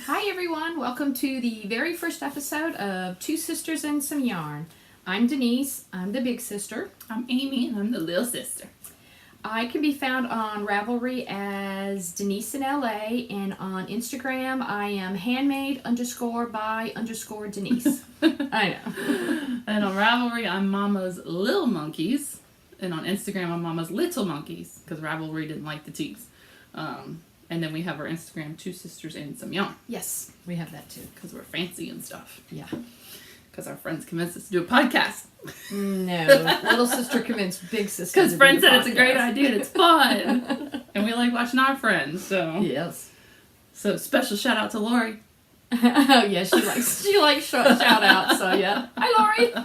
Hi everyone, welcome to the very first episode of Two Sisters and Some Yarn. I'm Denise, I'm the big sister. I'm Amy, and I'm the little sister. I can be found on Ravelry as Denise in LA, and on Instagram I am handmade_by_Denise. I know. And on Ravelry, I'm Mama's Little Monkeys, and on Instagram, I'm Mama's Little Monkeys, because Ravelry didn't like the T's. And then we have our Instagram, Two Sisters and Some Yarn. Yes, we have that too. Because we're fancy and stuff. Yeah. Because our friends convinced us to do a podcast. No, little sister convinced big sister. Because friends said it's a great idea and it's fun. And we like watching our friends, so. Yes. So special shout out to Lori. Oh yeah, she likes shout outs, so yeah. Hi Lori.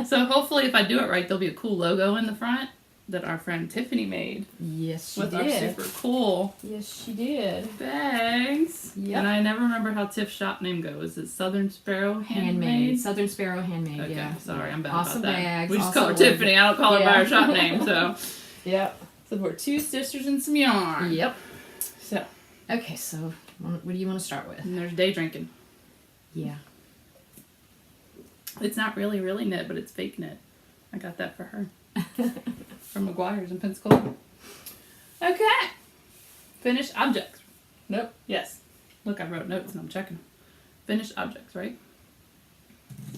So hopefully if I do it right, there'll be a cool logo in the front that our friend Tiffany made. Yes, she with did. Our super cool Yes, she did. bags. Yep. And I never remember how Tiff's shop name goes. It's Southern Sparrow Handmade. Southern Sparrow Handmade, Okay, yeah. sorry, I'm bad Awesome about that. bags. We just awesome call her Tiffany. I don't call her by her shop name. So, Yep. so we're Two Sisters and Some Yarn. Yep. So, Okay, so what do you want to start with? and there's day drinking. Yeah. It's not really knit, but it's fake knit. I got that for her. From McGuire's in Pensacola. Okay. Finished objects. Nope. Yes. Look, I wrote notes and I'm checking. Finished objects, right?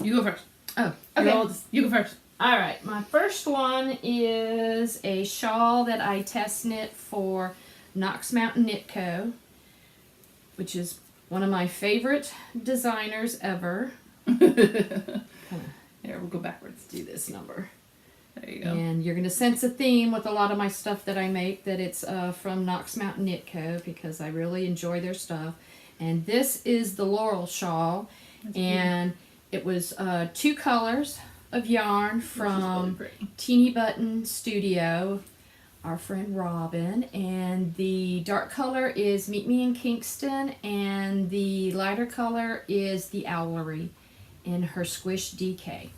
You go first. Oh, You're okay. oldest. You go first. All right, my first one is a shawl that I test knit for Knox Mountain Knit Co., which is one of my favorite designers ever. Here, we'll go backwards. Do this number. There you go. And you're going to sense a theme with a lot of my stuff that I make, that it's from Knox Mountain Knit Co. because I really enjoy their stuff. And this is the Laurel shawl. That's and it was 2 colors of yarn from really Teeny Button Studio, our friend Robin. And the dark color is Meet Me in Kingston, and the lighter color is the Owlery in her Squish DK.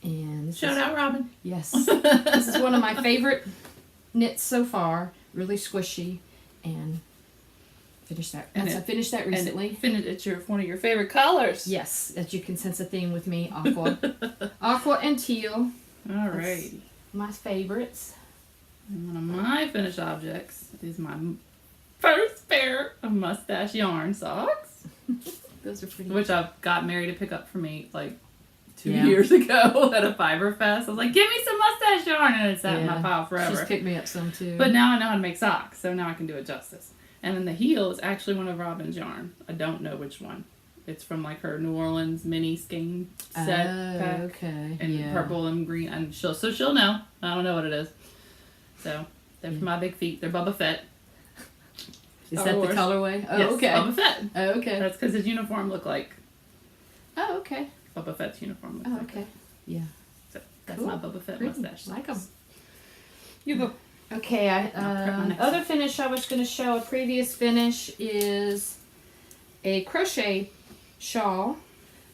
And this Shout out, Robin. Yes. This is one of my favorite knits so far. Really squishy. And finished that. I finished that recently. It's one of your favorite colors. Yes, as you can sense a theme with me. Aqua. Aqua and teal. Alrighty. My favorites. And one of my finished objects is my first pair of mustache yarn socks. Those are pretty. Which I've got Mary to pick up for me like 2 Yeah. years ago at a Fiber Fest. I was like, give me some mustache yarn, and it's sat in my pile forever. She's picked me up some too. But now I know how to make socks, so now I can do it justice. And then the heel is actually one of Robin's yarn. I don't know which one. It's from like her New Orleans mini skein set pack. Okay. And purple and green, and she'll know. I don't know what it is. So they're for my big feet. They're Boba Fett. Is Star that Wars. the colorway? Oh, Yes, okay. Boba Fett. Oh, okay. That's because his uniform looked like Oh, okay. Boba Fett's uniform looked Oh, like. okay. Yeah. So that's Cool. my Boba Fett Pretty. mustache. Like 'em. You go. Okay, I'll prep my next other one. finish I was going to show, a previous finish, is a crochet shawl.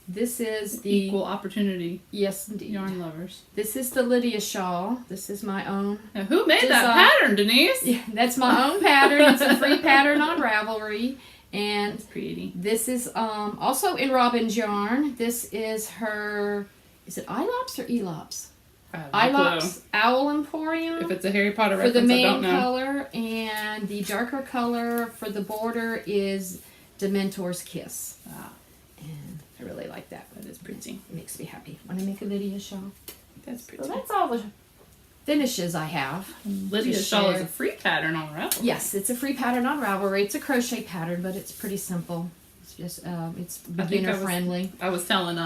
This is the... Equal opportunity Yes, indeed. yarn lovers. This is the Lydia shawl. This is my own. Now, who made that Design. pattern, Denise? Yeah, that's my own pattern. It's a free pattern on Ravelry. And It's pretty. this is also in Robin's yarn. This is her... Is it Ilops or Elops? Ilops Owl Emporium. If it's a Harry Potter For the reference, I main don't know. color, and the darker color for the border is Dementor's Kiss. Ah, And I really like that. that is pretty. It makes me happy when I make a Lydia shawl. That's pretty. So that's all the finishes I have. Lydia's to shawl is share. a free pattern on Ravelry. Yes, it's a free pattern on Ravelry. It's a crochet pattern, but it's pretty simple. It's just it's beginner friendly. I was telling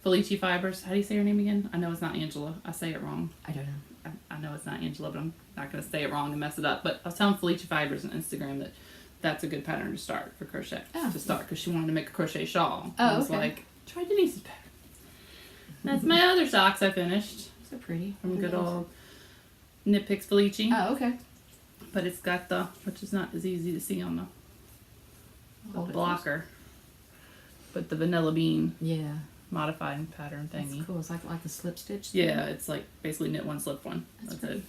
Felici Fibers. How do you say her name again? I know it's not Angela. I say it wrong. I don't know. I know it's not Angela, but I'm not going to say it wrong and mess it up. But I was telling Felici Fibers on Instagram that that's a good pattern to start for crochet. Oh. To start, because she wanted to make a crochet shawl. Oh, I was okay. like, try Denise's pattern. That's my other socks I finished So pretty. from good old Knit Picks Felici. Oh, okay. But it's got which is not as easy to see on the blocker. But the vanilla bean Yeah. modified pattern thingy. That's cool. It's like a slip stitch. Yeah, it's like basically knit one, slip one. That's That's pretty. it.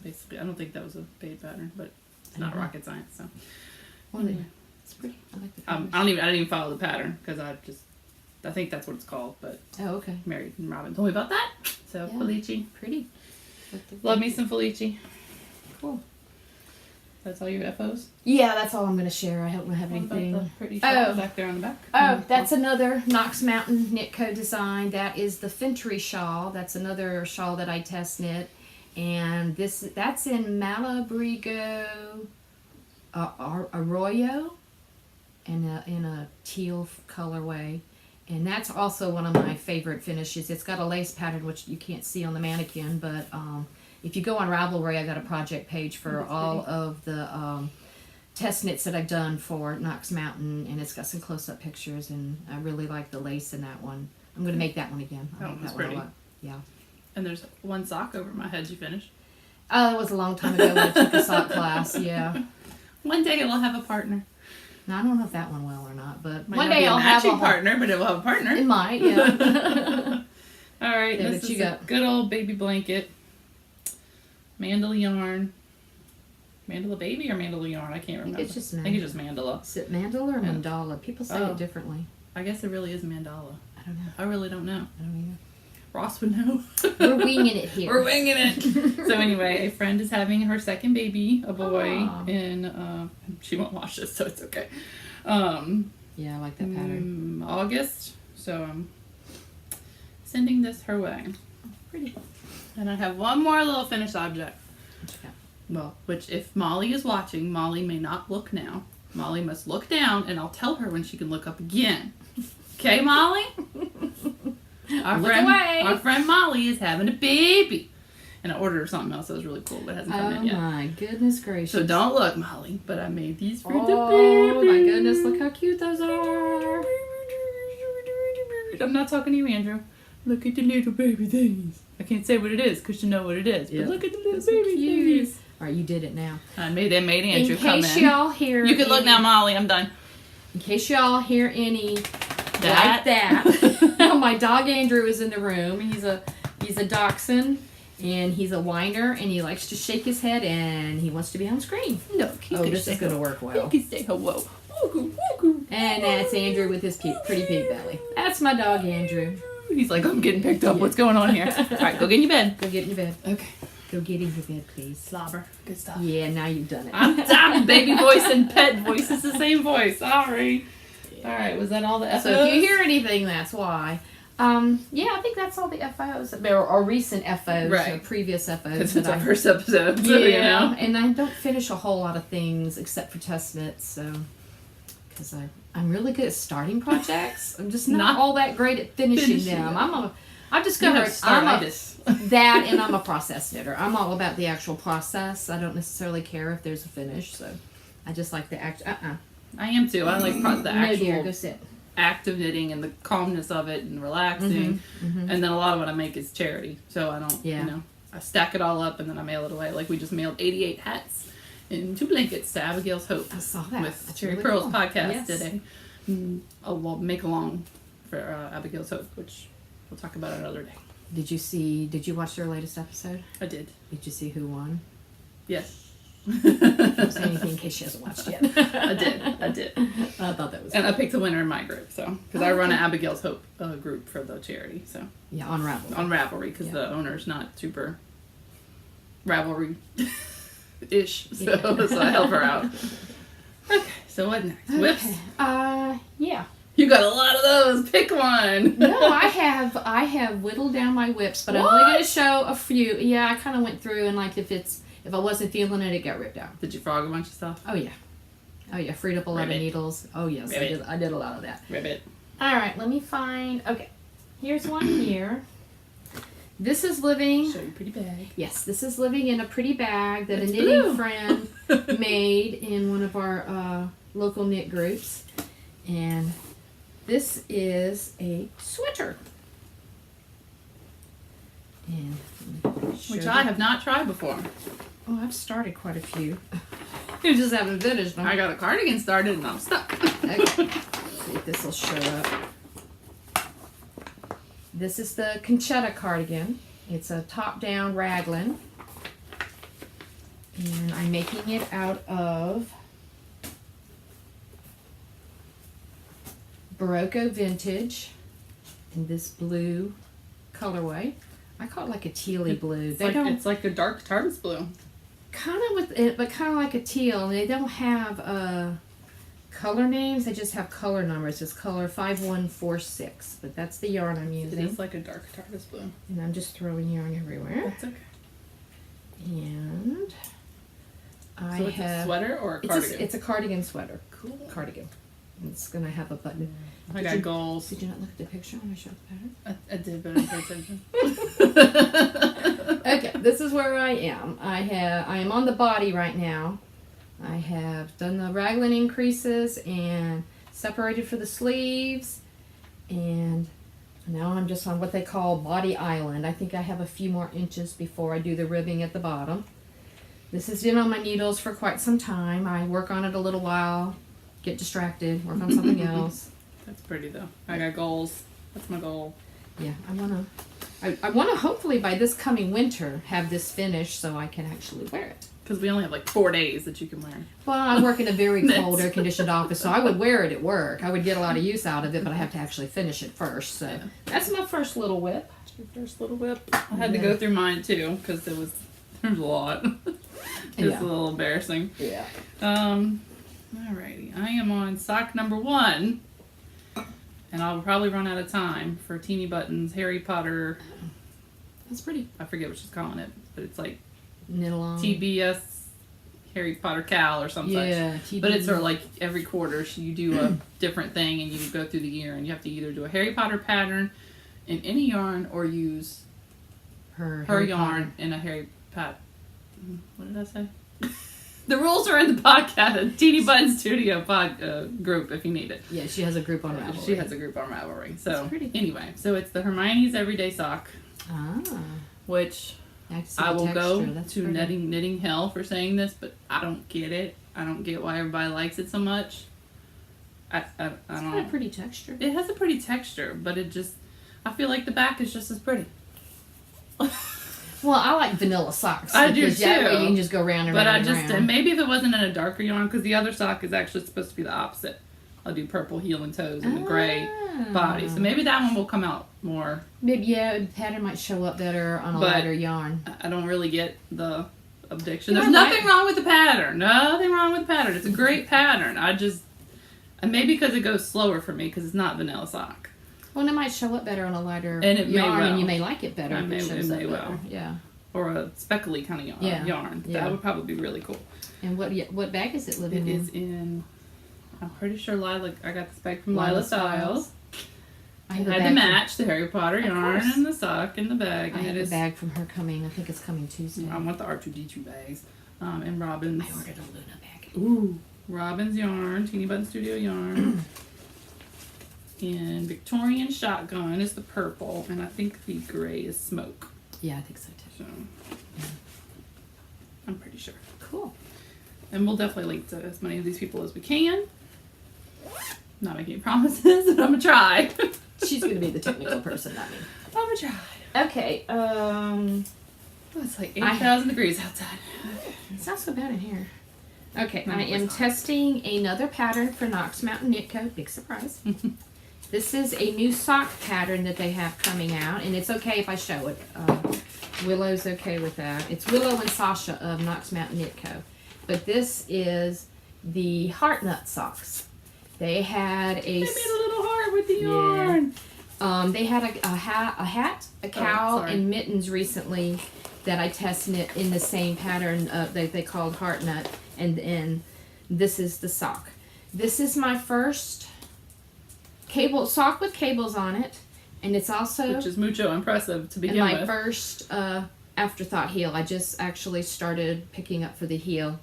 Basically, I don't think that was a paid pattern, but it's not Uh-huh. rocket science. So Well, anyway. It's pretty. I like the I colors. didn't even follow the pattern because I think that's what it's called. But Oh, okay. Mary and Robin told me about that. So Yeah. Felici, Pretty. love me some Felici. Cool. That's all your FOs. Yeah, that's all I'm going to share. I don't have What about anything. the pretty shawl back there on the back? Oh, that's another Knox Mountain Knit Co. design. That is the Fintry shawl. That's another shawl that I test knit. And that's in Malabrigo Arroyo in a teal colorway. And that's also one of my favorite finishes. It's got a lace pattern, which you can't see on the mannequin, but if you go on Ravelry, I got a project page for all of the test knits that I've done for Knox Mountain, and it's got some close-up pictures, and I really like the lace in that one. I'm going to make that one again. I That like one was that one a pretty. lot. Yeah. And there's one sock over my head you finished. Oh, that was a long time ago when I took a sock class, yeah. One day it'll have a partner. Now, I don't know if that one will or not, but Might one not day be I'll a have a matching partner, but it will have a partner. It might, yeah. All right, Yeah, this what is you a got? good old baby blanket. Mandala yarn. Mandala baby or mandala yarn? I can't remember. it's just I think it's just mandala. Is it mandala or Yeah. mandala? People say Oh. it differently. I guess it really is mandala. I don't know. I really don't know. I don't Ross would know. We're winging it here. We're winging it. So anyway, a friend is having her second baby, a boy, Aw. in she won't watch this, so it's okay. Yeah, I like that pattern. August. So I'm sending this her way. Pretty. And I have one more little finished object. What you got? Well, which if Molly is watching, Molly may not look now. Molly must look down, and I'll tell her when she can look up again. Okay, Molly? Look away. Our friend Molly is having a baby. And I ordered her something else that was really cool, but it hasn't come Oh in yet. my goodness gracious. So don't look, Molly, but I made these for the Oh baby. my goodness, look how cute those are. I'm not talking to you, Andrew. Look at the little baby things. I can't say what it is because you know what it is. Yep. But look at the little Those are baby cute. things. Alright, you did it now. I made Andrew In come case in. y'all hear You can look any- now, Molly. I'm done. In case y'all hear any That. like that. My dog Andrew is in the room. He's a dachshund and he's a whiner and he likes to shake his head and he wants to be on screen. No, Oh, this is gonna work well. He can say hello. And that's Andrew with his pretty pig belly. That's my dog Andrew. He's like, I'm getting picked up. What's going on here? All right, go get in your bed. Go get in your bed. Okay. Go get in your bed, please. Slobber. Good stuff. Yeah, now you've done it. I'm baby voice and pet voice. It's the same voice. Sorry. All right, was that all the FOs? So if you hear anything, that's why. Yeah, I think that's all the FOs, or recent FOs, Right. or previous FOs. Because that it's our I- first episode, so Yeah, you know. and I don't finish a whole lot of things except for test knits, so because I'm really good at starting projects. I'm just not Not all that great at finishing finishing them. them. I've discovered I'm startitis. that, and I'm a process knitter. I'm all about the actual process. I don't necessarily care if there's a finish, so I just like the act. I am too. I like the No, dear, actual go sit. act of knitting and the calmness of it and relaxing. Mhm. And then a lot of what I make is charity. So I don't, Yeah. you know, I stack it all up and then I mail it away. Like we just mailed 88 hats and 2 blankets to Abigail's Hope I saw that. with That's Cherry really Pearls cool. podcast Yes. today. We'll make along for Abigail's Hope, which we'll talk about another day. Did you watch their latest episode? I did. Did you see who won? Yes. Don't say anything in case she hasn't watched yet. I did. I thought that was And I picked the winner in my group, so because I run an Abigail's Hope group for the charity, so yeah, on Ravelry. on Ravelry because Yeah. the owner's not super Ravelry ish, so, Yeah. so I help her out. Okay, so what next? Whips. Okay. Yeah. You got a lot of those. Pick one. No, I have whittled down my whips, but I'm only going to show a few. Yeah, I kind of went through and like if I wasn't feeling it, it got ripped out. Did you frog a bunch of stuff? Oh yeah. Freed up a lot Ribbit. of needles. Oh yes, Ribbit. I did a lot of that. Ribbit. All right, let me find. Okay, here's one here. This is living. Show your pretty bag. Yes, this is living in a pretty bag that It's a knitting blue. friend made in one of our local knit groups. And this is a sweater. And let me show Which you. I have not tried before. Oh, I've started quite a few. You just haven't finished them. I got a cardigan started and I'm stuck. Okay. Let's see if this will show up. This is the Conchetta cardigan. It's a top-down raglan. And I'm making it out of Barocco Vintage in this blue colorway. I call it like a tealy blue. It's like a dark TARDIS blue. Kind of with it, but kind of like a teal. They don't have color names. They just have color numbers. It's color 5146. But that's the yarn I'm using. It is like a dark TARDIS blue. And I'm just throwing yarn everywhere. That's okay. And I so it's have a sweater or a cardigan? It's a cardigan sweater. Cool. Cardigan. And it's gonna have a button. I got goals. Did you not look at the picture when I showed the pattern? I did, but I didn't pay attention. Okay, this is where I am. I am on the body right now. I have done the raglan increases and separated for the sleeves, and now I'm just on what they call body island. I think I have a few more inches before I do the ribbing at the bottom. This has been on my needles for quite some time. I work on it a little while, get distracted, work on something else. That's pretty though. I got goals. That's my goal. Yeah, I wanna hopefully by this coming winter have this finished so I can actually wear it. Because we only have like 4 days that you can wear. Well, I work in a very cold, air-conditioned office, so I would wear it at work. I would get a lot of use out of it, but I have to actually finish it first. So Yeah. that's my first little whip. Your first little whip. I had to go through mine too because there was a lot. It's a little embarrassing. Yeah. Alrighty. I am on sock number 1. And I'll probably run out of time for Teeny Button's Harry Potter. That's pretty. I forget what she's calling it, but it's like Knit along. TBS Harry Potter Cal or something. Yeah. But it's sort of like every quarter you do a different thing and you go through the year and you have to either do a Harry Potter pattern in any yarn or use her yarn in a Harry Potter. What did I say? The rules are in the podcast, Teeny Button Studio group if you need it. Yeah, she has a group on Ravelry. She has a group on Ravelry. So pretty. Anyway, so it's the Hermione's Everyday Sock, which I will go to knitting hell for saying this, but I don't get it. I don't get why everybody likes it so much. I don't know. It's got a pretty texture. It has a pretty texture, but I feel like the back is just as pretty. Well, I like vanilla socks. I do because too. That way you can just go round and but round and maybe if it wasn't in a darker yarn, because the other sock is actually supposed to be the opposite. I'll do purple heel and toes and the gray body. So maybe that one will come out more. Maybe, the pattern might show up better on a lighter yarn. I don't really get the addiction. There's nothing wrong with the pattern. Nothing wrong with the pattern. It's a great pattern. And maybe because it goes slower for me because it's not vanilla sock. Well, it might show up better on a lighter and yarn, and you may like it better. It may well. Yeah. Or a speckly kind of yarn. Yeah. That would probably be really cool. And what bag is it living in? It is in, I'm pretty sure I got this bag from Lila Styles. I had to match the Harry Potter yarn and the sock in the bag. I have a bag from her coming. I think it's coming Tuesday. I want the R2D2 bags. And Robin's. I ordered a Luna bag. Ooh. Robin's yarn, Teeny Button Studio yarn. And Victorian Shotgun is the purple, and I think the gray is Smoke. Yeah, I think so too. So, I'm pretty sure. Cool. And we'll definitely link to as many of these people as we can. Not making any promises, but I'm gonna try. She's gonna be the technical person, not me. I'm gonna try. Okay. It's like 8,000 degrees outside. It's not so bad in here. Okay, I am testing another pattern for Knox Mountain Knit Co. Big surprise. This is a new sock pattern that they have coming out, and it's okay if I show it. Willow's okay with that. It's Willow and Sasha of Knox Mountain Knit Co. But this is the heart nut socks. They had They made a little heart with the yarn. They had a hat, a cowl, and mittens recently that I tested in the same pattern that they called heart nut, and this is the sock. This is my first sock with cables on it, and it's also which is mucho impressive to begin with. And my first afterthought heel. I just actually started picking up for the heel,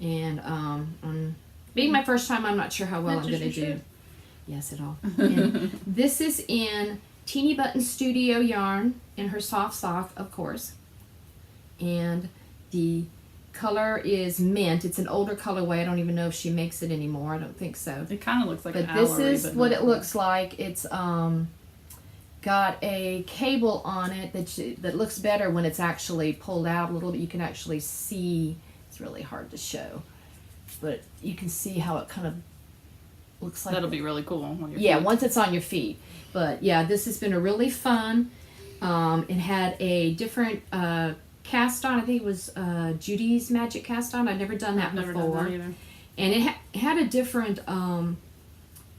and being my first time, I'm not sure how well I'm going to do. Yes, at all. And this is in Teeny Button Studio yarn in her soft sock, of course, and the color is mint. It's an older colorway. I don't even know if she makes it anymore. I don't think so. It kind of looks like an But this is what it looks like. It's got a cable on it that looks better when it's actually pulled out a little bit. You can actually see. It's really hard to show, but you can see how it kind of looks like That'll be really cool on your yeah, feet. once it's on your feet. But yeah, this has been a really fun. It had a different cast on. I think it was Judy's Magic cast on. I've never done that I've never before. done that either. And it had a different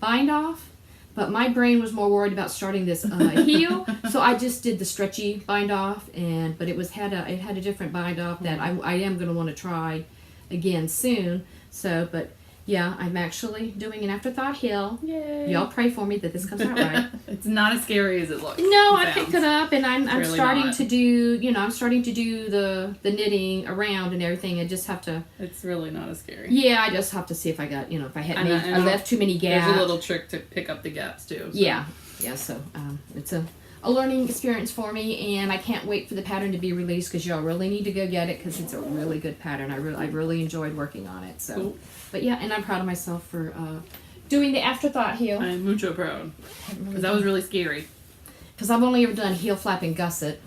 bind off, but my brain was more worried about starting this heel, so I just did the stretchy bind off. But it had a different bind off that I am going to want to try again soon. So, but yeah, I'm actually doing an afterthought heel. Yay. Y'all pray for me that this comes out right. It's not as scary as it looks. No, I Sounds. picked it up, and I'm really starting not. to do. I'm starting to do the knitting around and everything. I just have to. It's really not as scary. Yeah, I just have to see if I got. If I had And I left too many gaps. There's a little trick to pick up the gaps too. So. Yeah. So it's a learning experience for me, and I can't wait for the pattern to be released because y'all really need to go get it because it's a really good pattern. I really enjoyed working on it. So, Cool. But yeah, and I'm proud of myself for doing the afterthought heel. I'm mucho proud because that was really scary. Because I've only ever done heel flap and gusset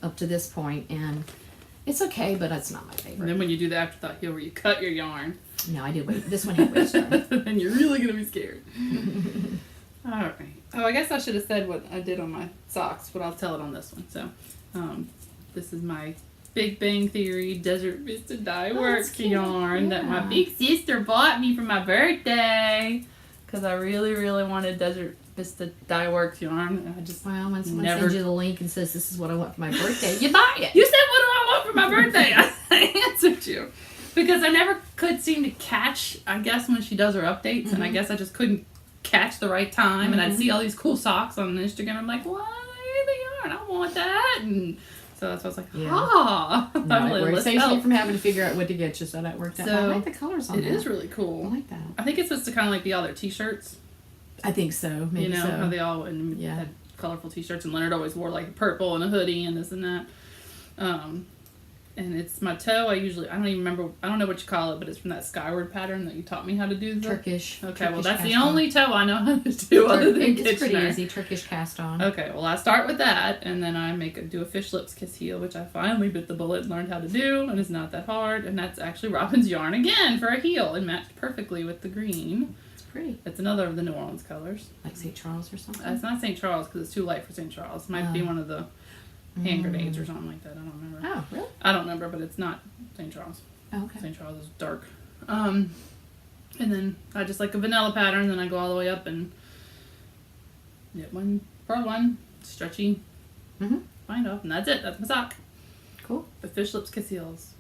up to this point, and it's okay, but it's not my And favorite. then when you do the afterthought heel where you cut your yarn, No, I did wait. This one had waist yarn. then you're really gonna be scared. All right. Oh, I guess I should have said what I did on my socks, but I'll tell it on this one. So, this is my Big Bang Theory Desert Vista Dye Works cute. yarn that my Yeah. big sister bought me for my birthday because I really, really wanted Desert Vista Dye Works yarn, and I just Well, when someone Never- sends you the link and says this is what I want for my birthday, you buy it. You said, what do I want for my birthday? I answered you. Because I never could seem to catch, I guess, when she does her updates, and I guess I just couldn't catch the right time, and I'd see all these cool socks on Instagram. I'm like, what? The yarn, I want that. And so that's why I was like, Yeah. ah. No, I'm it like, works. let's Saves me help. from having to figure out what to get you, so that worked out. So, I like the colors on It that. is really I cool. like that. I think it's supposed to kind of like be all their t-shirts. I think so. Maybe You know, so. how they all Yeah. had colorful t-shirts, and Leonard always wore like purple and a hoodie and this and that. And it's my toe. I don't even remember. I don't know what you call it, but it's from that skyward pattern that you taught me how to do. Turkish. Okay, well Turkish that's the cast on. only toe I know how to do other than It's pretty Kitchener. easy. Turkish cast on. Okay, well I start with that, and then I do a fish lips kiss heel, which I finally bit the bullet and learned how to do, and it's not that hard. And that's actually Robin's yarn again for a heel. It matched perfectly with the green. It's pretty. It's another of the New Orleans colors. Like St. Charles or something. It's not St. Charles because it's too light for St. Charles. It might be Oh. one of the hand grenades or something like that. I don't remember. Oh, really? I don't remember, but it's not St. Charles. Oh, okay. St. Charles is dark. And then I just like a vanilla pattern, then I go all the way up and knit one, purl one, stretchy, Mhm. bind off, and that's it. That's my sock. Cool. The fish lips kiss heels.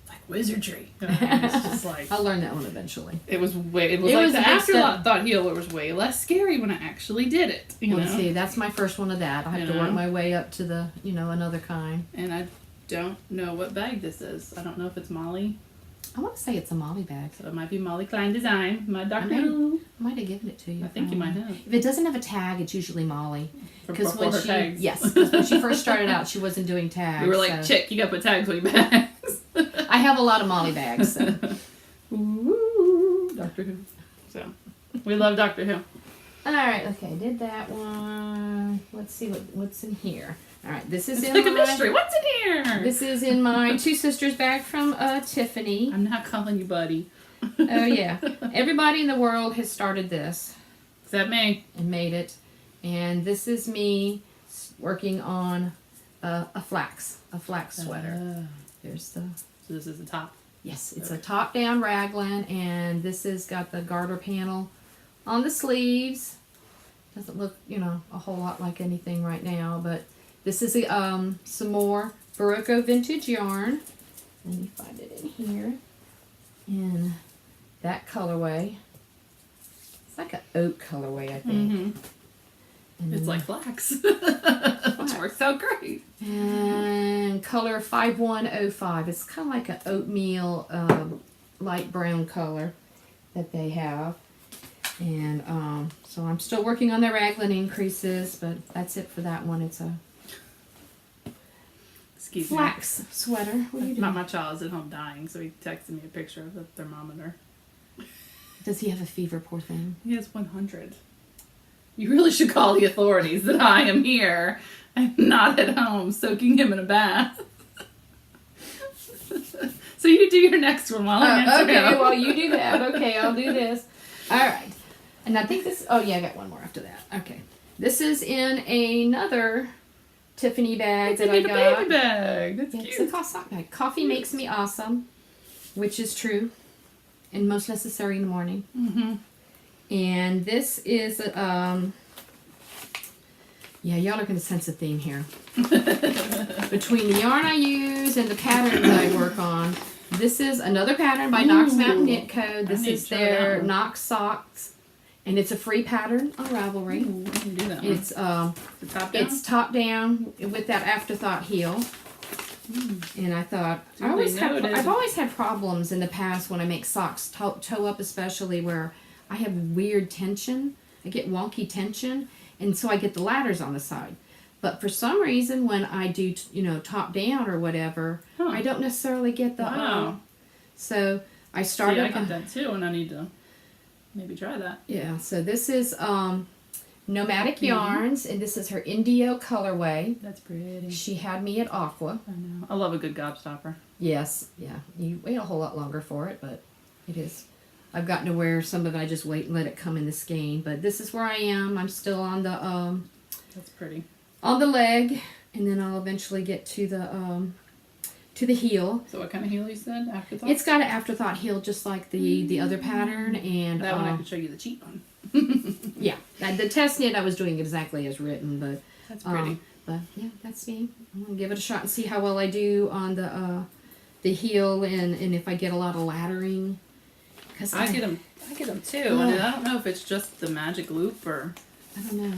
It's like wizardry. It's just like I'll learn that one eventually. it was It like was the a big step. afterthought heel. It was way less scary when I actually did it. You Well, know. see, that's my first one of that. I have You to know? work my way up to the, another kind. And I don't know what bag this is. I don't know if it's Molly. I want to say it's a Molly bag. So it might be Molly Klein Design. My Dr. may- Who. I might have given it to you. I think you might have. If it doesn't have a tag, it's usually Molly. Because Before when her she tags. yes, 'cause when she first started out, she wasn't doing tags. We were like, so- chick, you gotta put tags on your bags. I have a lot of Molly bags. So. Ooh, Doctor Who. So, we love Doctor Who. All right, okay, did that one. Let's see what's in here. All right, this is It's in like a my, mystery. What's in here? This is in my Two Sisters bag from Tiffany. I'm not calling you buddy. Oh yeah, everybody in the world has started this Except me. and made it, and this is me working on a flax sweater. There's the So this is the top. yes, it's a top down raglan, and this has got the garter panel on the sleeves. Doesn't look a whole lot like anything right now, but this is some more Barocco vintage yarn. Let me find it in here. In that colorway. It's like an oak colorway, I think. Mm-hmm. And It's then- like flax. Which works out great. and color 5105. It's kind of like an oatmeal light brown color that they have. And so I'm still working on the raglan increases, but that's it for that one. It's a Excuse me. flax sweater. What are you doing? My child's at home dying, so he texted me a picture of the thermometer. Does he have a fever, poor thing? He has 100. You really should call the authorities that I am here and not at home soaking him in a bath. So you do your next one while I answer Okay, him. well, you do that. Okay, I'll do this. All right. And I think this, oh yeah, I got one more after that. Okay. This is in another Tiffany bag that I got. It's a baby bag. That's Yeah, cute. it's a sock bag. Coffee makes me awesome, which is true and most necessary in the morning. Mm-hmm. And this is, yeah, y'all are going to sense a theme here. Between the yarn I use and the pattern that I work on, this is another pattern by Knox Mountain Knit Co. This need is to try their that one. Knox socks, and it's a free pattern on Ravelry. Ooh, I can do that one. It's The top down? it's top down with that afterthought heel. And I thought Duly noted. I've always had problems in the past when I make socks, toe up especially, where I have weird tension. I get wonky tension, and so I get the ladders on the side. But for some reason, when I do, top down or whatever, Huh. I don't necessarily get the. Wow. So I See, started. I get that too, and I need to maybe try that. Yeah. So this is Nomadic Yarns, and this is her Indio colorway. That's pretty. She had me at Aqua. I know. I love a good gobstopper. Yes, yeah. You wait a whole lot longer for it, but it is. I've gotten to where some of it I just wait and let it come in the skein. But this is where I am. I'm still on the That's pretty. leg, and then I'll eventually get to the heel. So what kind of heel you said? Afterthought? It's got an afterthought heel just like the other pattern, and that one I could show you the cheap one. yeah. The test knit I was doing exactly as written, but That's pretty. but yeah, that's me. I'm gonna give it a shot and see how well I do on the heel, and if I get a lot of laddering. Cause I get them too, and I don't know if it's just the magic loop or I don't know.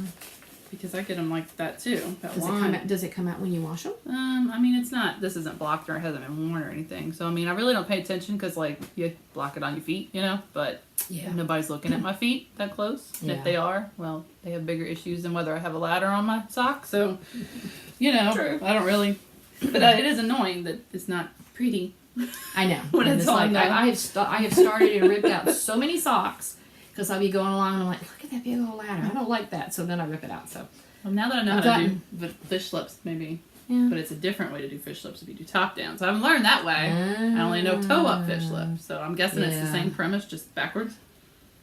because I get them like that too. That Does it come out when you wash them? I mean, it's not. This isn't blocked or it hasn't been worn or anything. So I mean, I really don't pay attention because like you block it on your feet, But Yeah. nobody's looking at my feet that close. And Yeah. if they are, well, they have bigger issues than whether I have a ladder on my sock. So, True. I don't really. But it is annoying that it's not pretty. I know. When And it's like, on there. I have started and ripped out so many socks because I'll be going along and I'm like, look at that big old ladder. I don't like that. So then I rip it out. So Well, now that I know I've how to do gotten- fish slips, maybe. yeah. But it's a different way to do fish slips if you do top down. So I haven't learned that way. I only know toe up fish slips. So I'm guessing it's the Yeah. same premise, just backwards.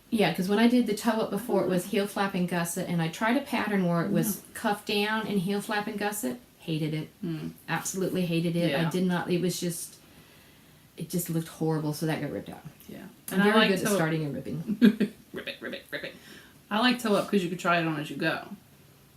Yeah, because when I did the toe up before, it was heel flap and gusset, and I tried a pattern where it was cuff down and heel flap and gusset. Hated it. Absolutely hated it. Yeah. I did not. It just looked horrible, so that got ripped out. Yeah. I'm And I very like good at toe starting and ripping. rip it. I like toe up because you can try it on as you go.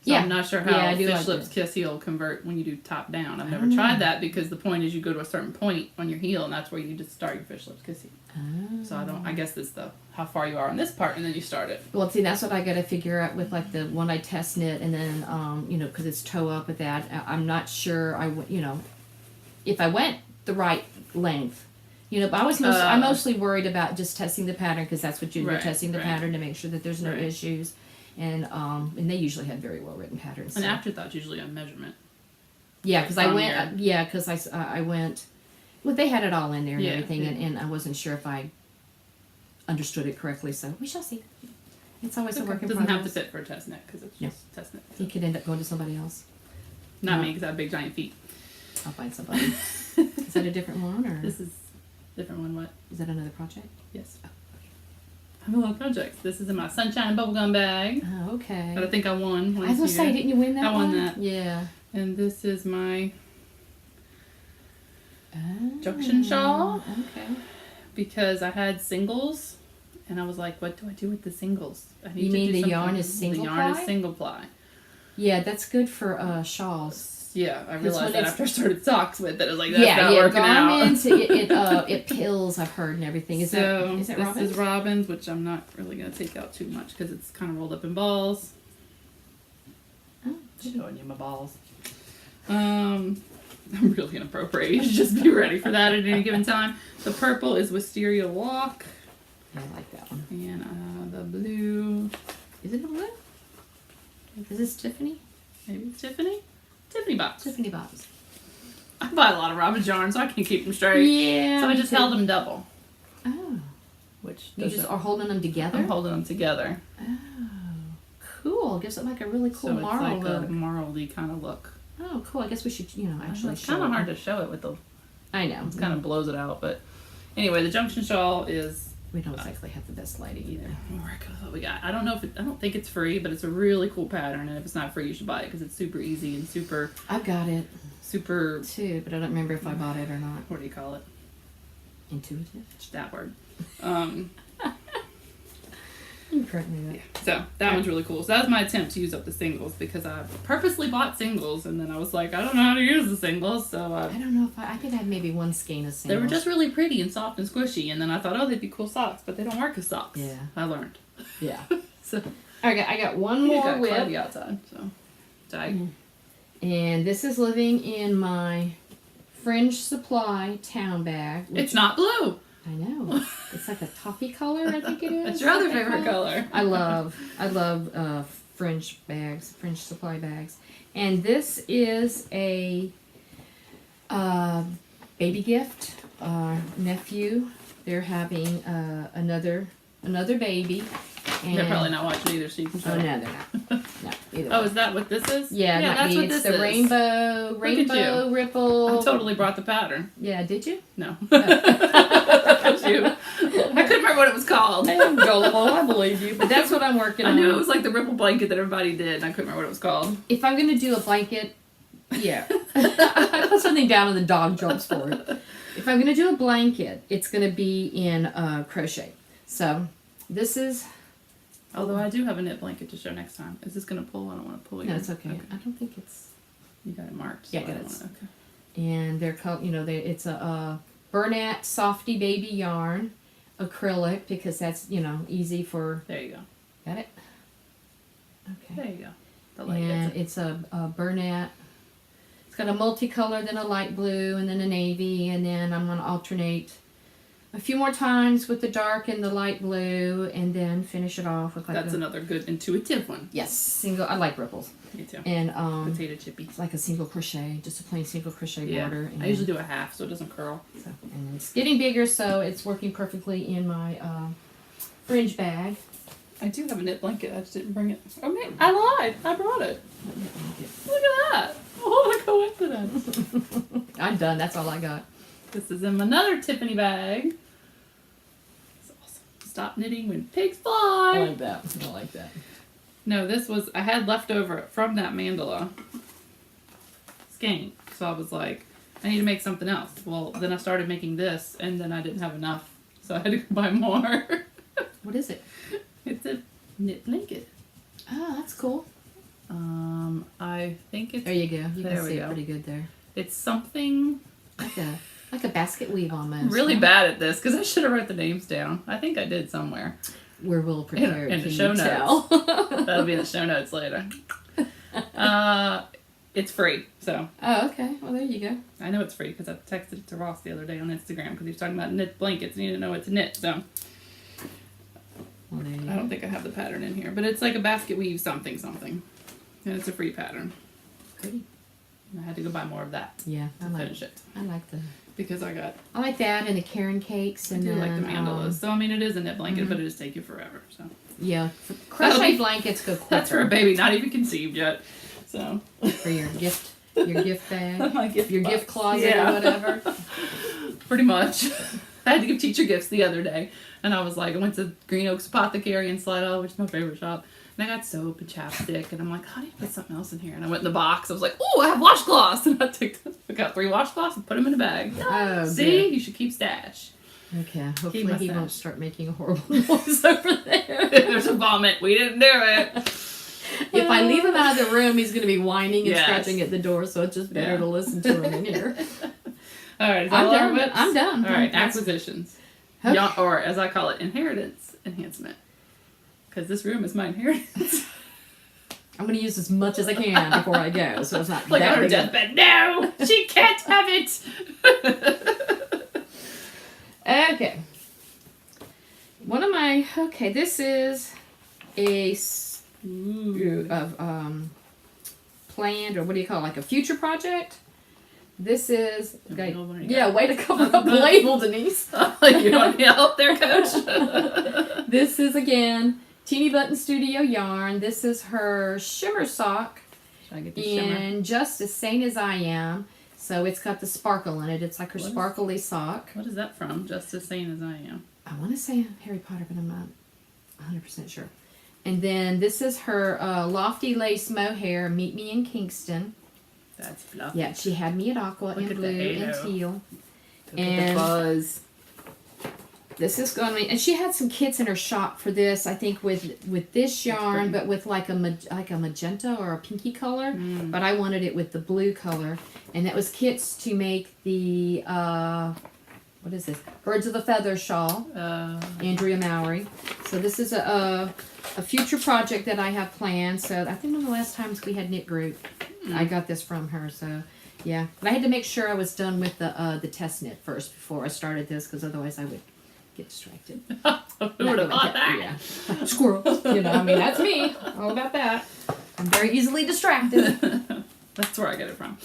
So Yeah. I'm not sure how Yeah, I do fish like slips that. kiss heel convert when you do top down. I've never Oh. tried that because the point is you go to a certain point on your heel and that's where you just start your fish slips kiss heel. Oh. So I guess it's how far you are on this part and then you start it. Well, see, that's what I got to figure out with like the one I test knit, and then because it's toe up with that. I'm not sure. If I went the right length, but I'm mostly worried about just testing the pattern because that's what you do, Right, testing the right. pattern to make sure that there's no Right. issues, and they usually have very well written patterns. An so. afterthought's usually on measurement. Yeah, because I on went. your- Because I went. Well, they had it all in there and Yeah, everything, yeah. and I wasn't sure if I understood it correctly. So we shall see. It's always a work It in doesn't have to progress. fit for a test knit because it's No. just test knit. He could end up going to somebody else. Not No. me because I have big giant feet. I'll find somebody. Is that a different one, or This is a different one. What? is that another project? Yes. I have a lot of projects. This is in my sunshine bubblegum bag. Oh, okay. But I think I won. I was gonna say, didn't you win that I won one? that. Yeah. And this is my Oh, Junction shawl. Okay. because I had singles, and I was like, what do I do with the singles? I need You to mean do the something. yarn is single The yarn ply? is single ply. Yeah, that's good for shawls. Yeah, I when realized that it's- after I started socks with it. I was like, that's Yeah, not working garments. out. It pills. I've heard and everything. Is So that this Robin's? is Robin's, which I'm not really going to take out too much because it's kind of rolled up in balls. Oh, Showing you my balls. I'm really inappropriate. You should just be ready for that at any given time. The purple is Wisteria Walk, yeah, I like that one. and the blue, Is it a blue? Is this Tiffany? maybe it's Tiffany. Tiffany box. Tiffany Bobs. I buy a lot of Robin's yarn, so I can keep them straight. Yeah. So I me just too. held them double, Oh, which you just are holding them together. I'm holding them together. Oh, cool. Gives it like a really cool So it's marl like look. a marl-y kind of look. Oh, cool. I guess we should, actually it's show kind of it. hard to show it with the I know. kind of blows it out. But anyway, the junction shawl is We don't exactly have the best lighting either. We'll work with what we got. I don't know if I don't think it's free, but it's a really cool pattern. And if it's not free, you should buy it because it's super easy and super. I've got it Super. too, but I don't remember if I bought it or not. What do you call it? Intuitive. It's that word. You correct me Yeah. So that one's really cool. So that was my attempt to use up the singles because I purposely bought singles and then I was like, I don't know how to use the singles, so I don't know if I think I had maybe one skein of singles. they were just really pretty and soft and squishy. And then I thought, oh, they'd be cool socks, but they don't work as socks. Yeah. I learned. Yeah. So Okay, I got one it more got whip. cloudy outside, so tight. And this is living in my Fringe Supply town bag. It's not blue. I know. It's like a toffee color, I think it is. That's your other what they favorite call it. color. I love Fringe bags, Fringe Supply bags. And this is a baby gift. Nephew, they're having another baby. And They're probably not watching either, so you can Oh tell. no, they're not. No, either Oh, way. is that what this is? Yeah, that's what this the is. rainbow you. ripple. I totally brought the pattern. Yeah, did you? No. That's you. I couldn't remember what it was called. I'm gullible, I believe you. But that's what I'm working I on. knew it was like the ripple blanket that everybody did, and I couldn't remember what it was called. If I'm gonna do a blanket, yeah. I put something down and the dog jumps for it. If I'm gonna do a blanket, it's gonna be in crochet. So this is Although I do have a knit blanket to show next time. Is this going to pull? I don't want to pull you. no, it's okay. I don't think it's You got it marked. Yeah, I got don't it. wanna- Okay. and they're it's a Bernat Softy Baby yarn acrylic because that's easy for. There you go. Got it. Okay. There you go. The light And gets it's a Bernat. It's got a multicolor, then a light blue, and then a navy, and then I'm going to alternate a few more times with the dark and the light blue, and then finish it off with like That's another good intuitive one. yes, single. I like ripples Me too. and Potato chippy. it's like a single crochet, just a plain single crochet border. And I usually do a half so it doesn't curl. so, and it's getting bigger, so it's working perfectly in my fringe bag. I do have a knit blanket. I just didn't bring it. Oh man, I lied. I brought it. Look at that. What a coincidence. I'm done. That's all I got. This is in another Tiffany bag. It's awesome. Stop knitting when pigs fly. that. I like that. No, this was, I had leftover from that mandala skein. So I was like, I need to make something else. Well, then I started making this, and then I didn't have enough. So I had to go buy more. What is it? It's a knit blanket. Oh, that's cool. I think it's, There you go. You There can we see go. it pretty good there. it's something, Like a basket weave almost. I'm really huh? bad at this because I should have wrote the names down. I think I did somewhere. We're well prepared. In the can show you notes. tell? That'll be in the show notes later. It's free, so Oh, okay. Well, there you go. I know it's free because I texted it to Ross the other day on Instagram because he was talking about knit blankets and he didn't know what to knit. So Well, there you I go. don't think I have the pattern in here, but it's like a basket weave something, and it's a free pattern. Pretty. And I had to go buy more of that Yeah, to finish it I like because I got that and the Karen cakes I and do then like the mandalas. So I mean, it is a knit blanket, Mhm. but it just take you forever. So yeah, That'll crochet be- blankets go quicker. that's for a baby not even conceived yet. So for your gift bag, my gift your box. gift closet Yeah. or whatever. Pretty much. I had to give teacher gifts the other day, and I was like, I went to Green Oaks Apothecary in Slidell, which is my favorite shop, and I got soap and chapstick, and I'm like, I need to put something else in here. And I went in the box. I was like, oh, I have washcloths, and I took out 3 washcloths and put them in a bag. Oh, See, good. you should keep stash. Okay, hopefully my he stash. won't start making a horrible noise over there. There's a vomit. We didn't do it. If I leave him out of the room, he's going to be whining and Yes. scratching at the door, so it's just better Yeah. to listen to him in here. All right, is that I'm all our done. whips? I'm done. All right, That's- acquisitions. Okay. Or as I call it, inheritance enhancement. Because this room is my inheritance. I'm going to use as much as I can before I go, so it's not Like that on her big a- deathbed. No, she can't have it. Okay. This is a planned, or what do you call it, like a future project. This is, Okay, hold on, you yeah, got- way to cover up the label, Denise. You want me help there, Coach? This is, again, Teeny Button Studio yarn. This is her shimmer sock Should I get the shimmer? in Just as Sane as I Am. So it's got the sparkle in it. It's like her What is- sparkly sock. What is that from? Just as sane as I am. I want to say Harry Potter, but I'm not 100% sure. And then this is her Lofty Lace Mohair, Meet Me in Kingston. That's fluffy. Yeah, she had me at aqua Look and at the blue and halo. teal. Look And at the buzz. this is going to, and she had some kits in her shop for this. I think with this yarn, but with like a magenta or a pinky color. But I wanted it with the blue color, and that was kits to make the what is this? Birds of the Feather shawl. Andrea Mowry. So this is a future project that I have planned. So I think one of the last times we had knit group, I got this from her. So yeah, but I had to make sure I was done with the test knit first before I started this, because otherwise I would get distracted. Who would have thought that? Yeah. Squirrel. You know, I mean, that's me. All about that. I'm very easily distracted. That's where I get it from.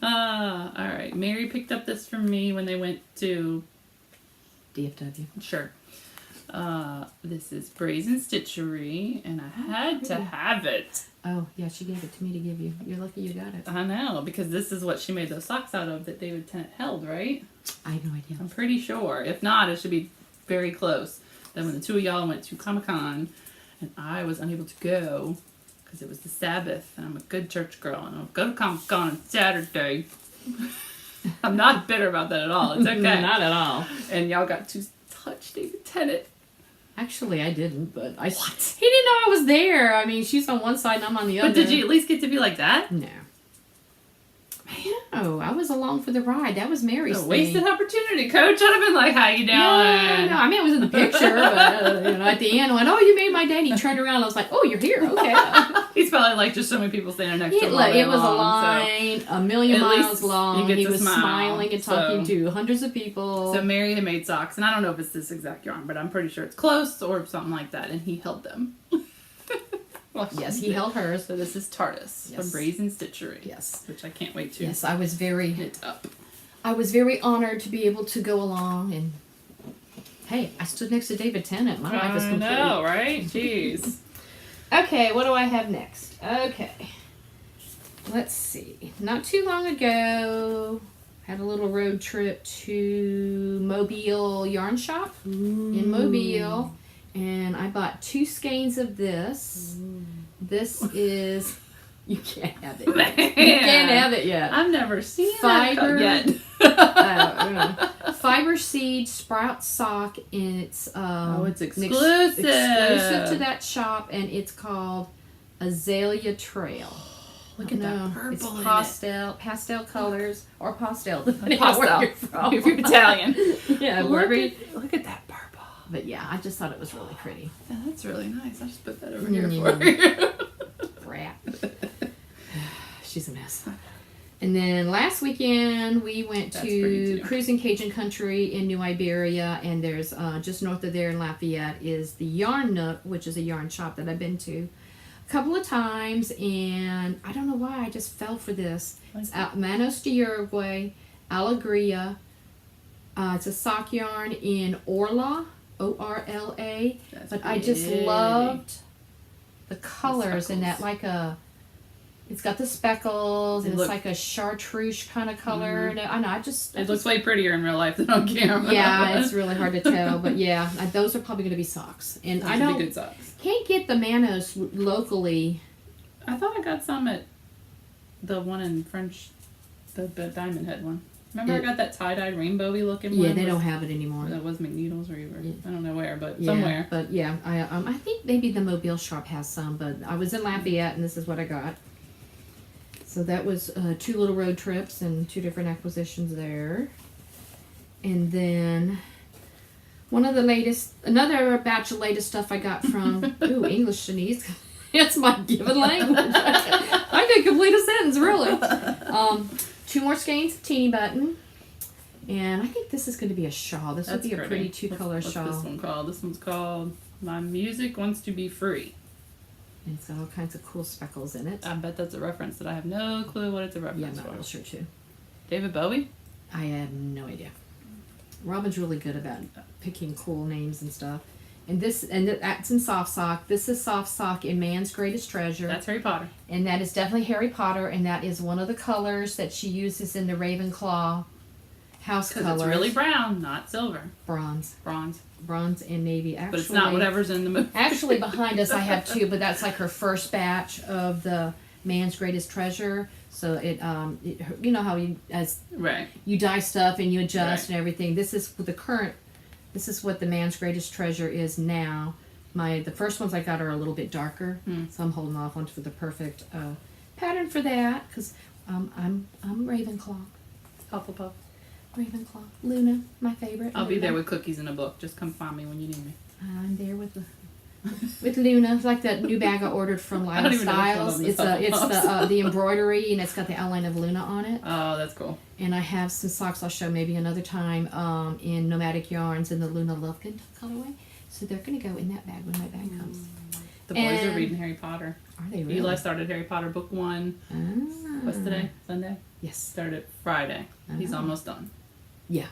All right. Mary picked up this from me when they went to... DFW. Sure. This is Brazen Stitchery, and I had to have it. Oh, yeah, she gave it to me to give you. You're lucky you got it. I know, because this is what she made those socks out of that David Tennant held, right? I have no idea. I'm pretty sure. If not, it should be very close. Then when the two of y'all went to Comic-Con, and I was unable to go, because it was the Sabbath, and I'm a good church girl, and I'll go to Comic-Con on Saturday. I'm not bitter about that at all. It's okay. Not at all. And y'all got to touch David Tennant. Actually, I didn't, but he didn't know I was there. I mean, she's on one side and I'm on the other. But did you at least get to be like that? No. No, I was along for the ride. That was Mary's thing. Wasted opportunity, Coach. I'd have been like, "How you doing?" No. I mean, it was in the picture, but at the end, I went, "Oh, you made my day." And he turned around. I was like, "Oh, you're here. Okay." He's probably like just so many people standing next to him. It was a line, a million miles long. He was smile, smiling and talking to hundreds of people. So Mary had made socks, and I don't know if it's this exact yarn, but I'm pretty sure it's close or something like that. And he held them. Well, yes, he held hers. So this is TARDIS from Brazen Stitchery. Yes, which I can't wait to. Yes, I was very knit up. I was very honored to be able to go along, and hey, I stood next to David Tennant. My life is complete. I know, right? Jeez. Okay, what do I have next? Okay, let's see. Not too long ago, had a little road trip to Mobile Yarn Shop in Mobile. And I bought 2 skeins of this. This is... You can't have it yet. You can't have it yet. I've never seen Fiber that yet. Fiber Seed Sprout Sock. And it's... it's exclusive. Exclusive to that shop. And it's called Azalea Trail. Look at that purple It's pastel colors. Or pastel. Depending on where you're from. If you're Italian. Yeah, look at that purple. But yeah, I just thought it was really pretty. Yeah, that's really nice. I'll just put that over here for you. Rat. She's a mess. And then last weekend we went to Cruising Cajun Country in New Iberia, and there's just north of there in Lafayette is the Yarn Nook, which is a yarn shop that I've been to a couple of times, and I don't know why I just fell for this. It's Manos de Uruguay, Alegria. It's a sock yarn in Orla. Orla, but I just loved the colors and that it's got the speckles and it's like a chartreuse kind of color. And I know, it looks way prettier in real life than on camera. Yeah, it's really hard to tell, but yeah, those are probably going to be socks. And those would be good socks. Can't get the Manos locally. I thought I got some at the one in French, the Diamond Head one. Remember I got that tie-dye rainbowy looking one? Yeah, they don't have it anymore. That was McNeedles or either. I don't know where, but yeah, somewhere. But yeah, I think maybe the Mobile shop has some, but I was in Lafayette and this is what I got. So that was 2 little road trips and 2 different acquisitions there. And then another batch of latest stuff I got from, English, Denise. It's my given language. I could complete a sentence, really. 2 more skeins of Teeny Button. And I think this is going to be a shawl. This would be a pretty 2-color shawl. What's this one called? This one's called My Music Wants to Be Free. And it's got all kinds of cool speckles in it. I bet that's a reference that I have no clue what it's a reference for. Yeah, I'm not real sure too. David Bowie? I have no idea. Robin's really good about picking cool names and stuff. And that's in soft sock. This is soft sock in Man's Greatest Treasure. That's Harry Potter. And that is definitely Harry Potter, and that is one of the colors that she uses in the Ravenclaw house Because colors. it's really brown, not silver. Bronze. Bronze and navy. Actually, But it's not whatever's in the movie. Actually, behind us I have two, but that's like her first batch of the Man's Greatest Treasure. So you know how Right. you dye stuff and you adjust Right. and everything. This is what the Man's Greatest Treasure is now. The first ones I got are a little bit darker, so I'm holding off on for the perfect pattern for that because I'm Ravenclaw. Hufflepuff. Ravenclaw. Luna, my favorite. I'll be Luna. there with cookies in a book. Just come find me when you need me. I'm there with Luna. It's like that new bag I ordered from I don't Lila even know which one Styles. of them It's is the embroidery and it's got the outline of Luna on it. Oh, that's cool. And I have some socks I'll show maybe another time in Nomadic Yarns in the Luna Lovegood colorway. So they're going to go in that bag when my bag comes. The boys are And- reading Harry Potter. Are they really? Eli started Harry Potter book 1. What's today? Sunday? Yes. Started Friday. He's Ah. almost done. Yeah.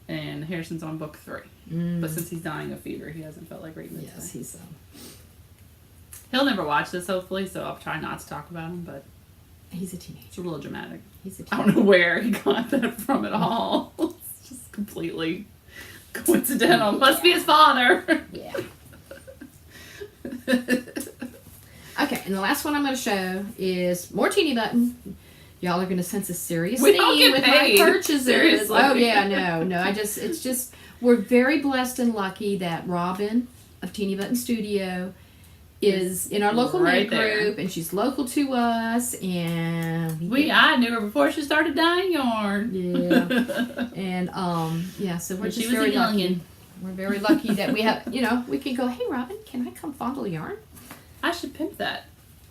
And Harrison's on book 3. But since he's dying of fever, he hasn't felt like reading it. Yes, today. he's He'll never watch this, hopefully, so I'll try not to talk about him, but he's a teenager. it's a little dramatic. He's a I teenager. don't know where he got that from at all. It's just completely coincidental. Must be his father. Yeah. Okay, and the last one I'm going to show is more teeny button. Y'all are going to sense a serious We don't theme get with paid, my purchases. seriously. Oh yeah, no. It's just we're very blessed and lucky that Robin of Teeny Button Studio is in our local Right knit there. group, and she's local to us, and I knew her before she started dyeing yarn. yeah, and so we're When just she was a very lucky. youngin'. We're very lucky that we have, we can go, hey Robin, can I come fondle yarn? I should pimp that.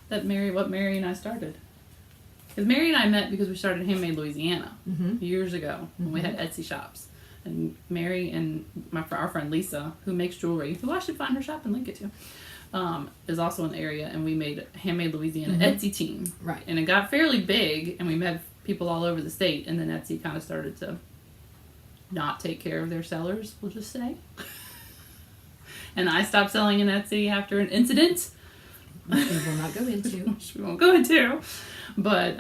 What Mary and I started. Because Mary and I met because we started Handmade Louisiana years ago when we had Etsy shops. And Mary and our friend Lisa, who makes jewelry, who I should find her shop and link it to, is also in the area. And we made Handmade Louisiana Etsy team. Right. And it got fairly big, and we met people all over the state. And then Etsy kind of started to not take care of their sellers, we'll just say. And I stopped selling in Etsy after an incident. Which we will not go into. Which we won't go into. But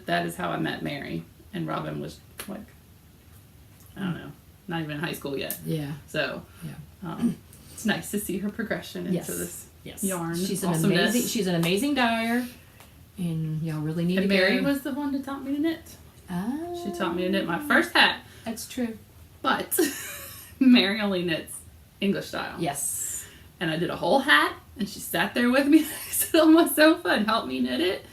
that is how I met Mary. And Robin was like, I don't know, not even in high school yet. Yeah. So Yeah. it's nice to see her progression into this yarn. She's awesomeness. she's an amazing dyer, and y'all really need And to Mary go. was the one that taught me to knit. Oh, She taught me to knit my first hat. That's true. But Mary only knits English style. Yes. And I did a whole hat, and she sat there with me on my sofa and helped me knit it.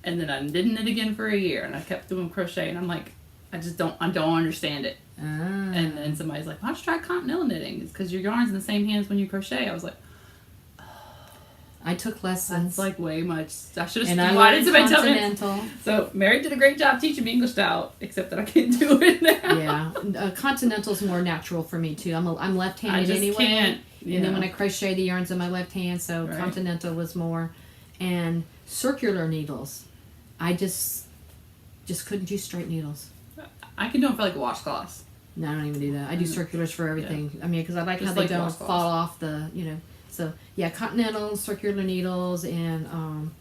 And then I didn't knit again for a year, and I kept doing crochet, and I'm like, I don't understand it. Ah. And then somebody's like, why don't you try continental knitting? It's because your yarn's in the same hands when you crochet. I was like, I took lessons. that's like way much. I should have. and I Why learned did somebody tell me? continental. So Mary did a great job teaching me English style, except that I can't do it now. Yeah, continental's more natural for me too. I'm left-handed I just anyway. can't. And then when I crochet, the yarn's on my left hand, so Right. continental was more. And circular needles, I just couldn't do straight needles. I can do them for like washcloths. No, I don't even do that. I do circulars for everything. I mean, because I like Just how they like don't washcloths. fall off the, So, yeah, continental, circular needles, and,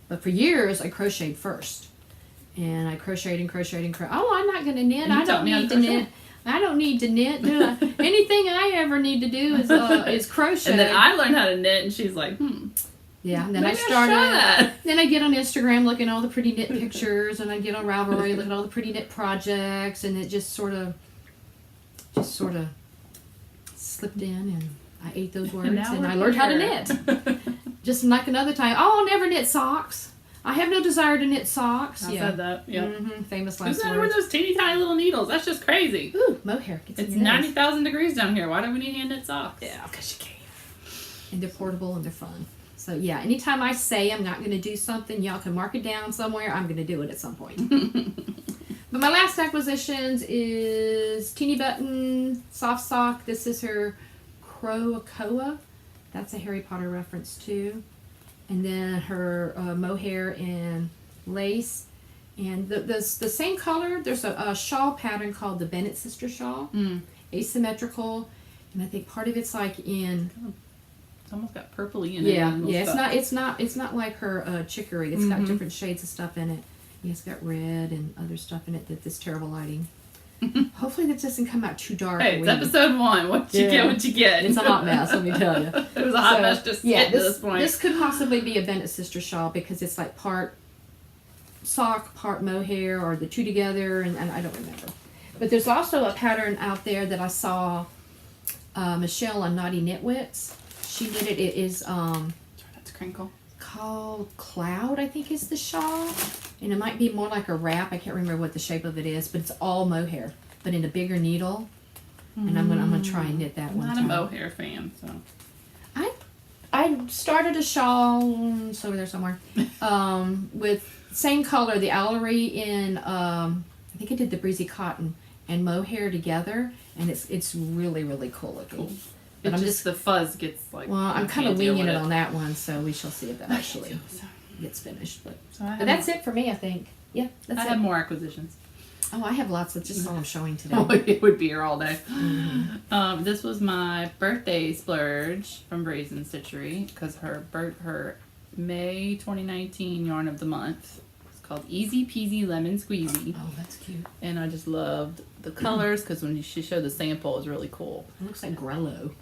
but for years, I crocheted first. And I crocheted and crocheted and crocheted. Oh, I'm not going to knit. And you I taught don't me how need to to crochet. knit. I don't need to knit. Do I? Anything I ever need to do is crochet. And then I learned how to knit, and she's like, Yeah, and then maybe I I'll started. try that. Then I get on Instagram looking at all the pretty knit pictures, and I get on Ravelry looking at all the pretty knit projects, and it just sort of slipped in, and I ate those words, now and we're I learned how to here. knit. Just like another time, I'll never knit socks. I have no desire to knit socks. I Yeah, said that. Yeah. famous Who's last under with words. those teeny tiny little needles? That's just crazy. Ooh, mohair gets It's in your nose. 90,000 degrees down here. Why do we need hand knit socks? Yeah, because you can. And they're portable and they're fun. So yeah, anytime I say I'm not going to do something, y'all can mark it down somewhere. I'm going to do it at some point. But my last acquisitions is Teeny Button Soft Sock. This is her Croacoa. That's a Harry Potter reference too. And then her mohair and lace. And the same color, there's a shawl pattern called the Bennett Sister Shawl. Asymmetrical. And I think part of it's like in... It's almost got purpley in it. Yeah, and little yeah. stuff. It's not like her chicory. It's got different shades of stuff in it. Yeah, it's got red and other stuff in it. This terrible lighting. Hopefully that doesn't come out too dark. Hey, it's episode 1. What you get, what you get. It's a hot mess, let me tell you. It was a hot mess just to get to this point. This could possibly be a Bennett sister shawl because it's like part sock, part mohair, or the two together, and I don't remember. But there's also a pattern out there that I saw Michelle on Naughty Knitwits. She knitted it is That's crinkle. called Cloud, I think is the shawl. And it might be more like a wrap. I can't remember what the shape of it is, but it's all mohair, but in a bigger needle. And I'm gonna try and knit that I'm one not time. a mohair fan, so. I started a shawl, it's over there somewhere, with same color, the Owlery in, I think I did the Breezy Cotton and mohair together, and it's really, really cool looking. Cool. But It's just the fuzz gets like. Well, I'm I kind can't of deal winging with it on that one, so we shall see if that actually So gets finished. But I that's it for me, I think. Yeah, that's I it. have more acquisitions. Oh, I have lots of just all I'm showing today. It would be here all day. This was my birthday splurge from Brazen Stitchery because her May 2019 yarn of the month. It's called Easy Peasy Lemon Squeezy, Oh, that's cute. and I just loved the colors because when she showed the sample, it was really cool. It looks like Grello.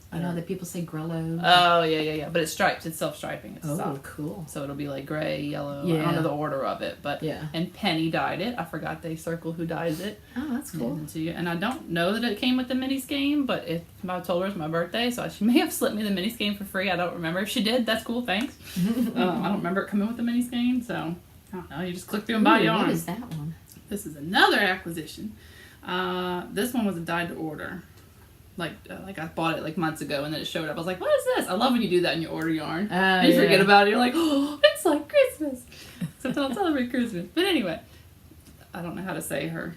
I know that people say Grello. Oh yeah, but it's striped. It's self-striping. It's Oh, soft. cool. So it'll be like gray, yellow. I Yeah. don't know the order of it, but Yeah. And Penny dyed it. I forgot they circle who dyes it. Oh, that's cool. And I don't know that it came with the mini skein, but I told her it's my birthday, so she may have slipped me the mini skein for free. I don't remember. If she did, that's cool. Thanks. I don't remember it coming with the mini skein, so I don't know. You just click through and buy yarn. What is that one? This is another acquisition. This one was a dyed to order. Like I bought it like months ago, and then it showed up. I was like, "What is this?" I love when you do that in your order yarn. And you forget about it. You're like, "Oh, it's like Christmas." So don't celebrate Christmas. But anyway, I don't know how to say her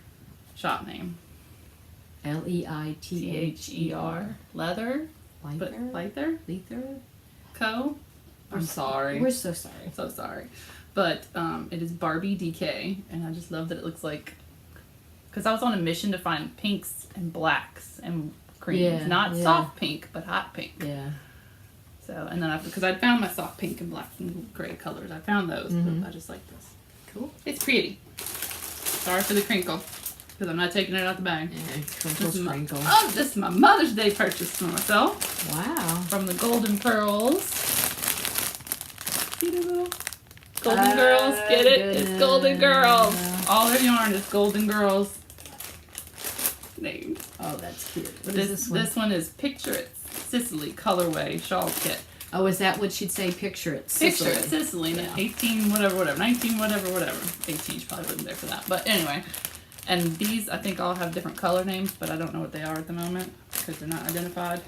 shop name. Leither. Leather, but Leither Leither. Co. I'm sorry. We're so sorry. So sorry. But it is Barbie DK, and I just love that it looks like. Because I was on a mission to find pinks and blacks and creams, not soft pink, but hot pink. Yeah. So, and then because I found my soft pink and black and gray colors, I found those. But I just like this. Cool. It's pretty. Sorry for the crinkle, because I'm not taking it out the bag. Yeah, crinkle, sprinkle. Oh, this is my Mother's Day purchase for myself. Wow. From the Golden Pearls. See the little Golden Girls? Get it? It's Golden Girls. All their yarn is Golden Girls named. Oh, that's cute. What is this one? This one is Picture It Sicily colorway shawl kit. Oh, is that what she'd say? Picture it. Picture It Sicily. Yeah. 18 whatever. 19 whatever. 18 she probably wasn't there for that. But anyway. And these I think all have different color names, but I don't know what they are at the moment because they're not identified.